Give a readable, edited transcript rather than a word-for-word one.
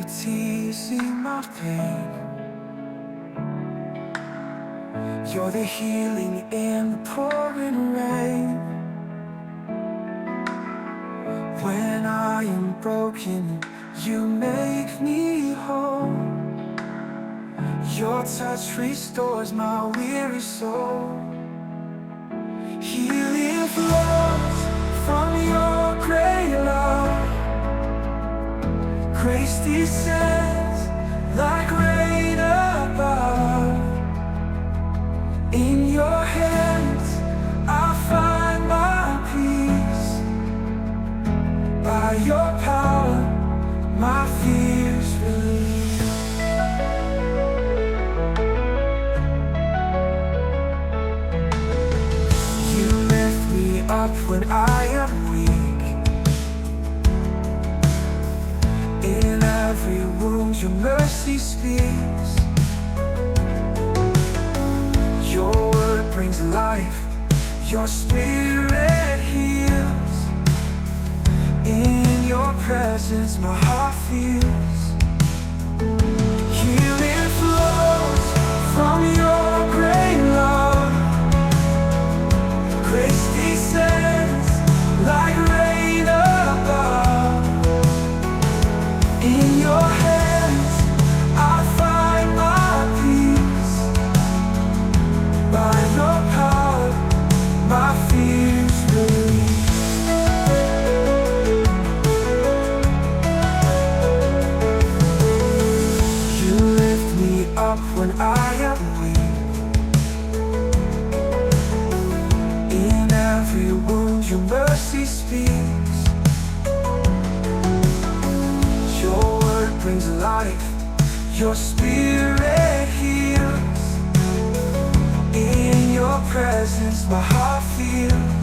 it's easing my pain. You're the healing in the pouring rain. When I am broken, you make me whole. Your touch restores my weary soul. Healing flows from your great love. Grace descends like rain above. In your hands I find my peace. By your power my fears release. You lift me up when I am weak. In every wound your mercy speaks. Your word brings life, your spirit heals. In your presence my heart feels. Healing flows from your great love. Grace descends like rain above. In your hands I find my peace. By your power my fears release. You lift me up when I am weak. In every wound your mercy speaks. Your word brings life, your spirit heals. In your presence my heart feels.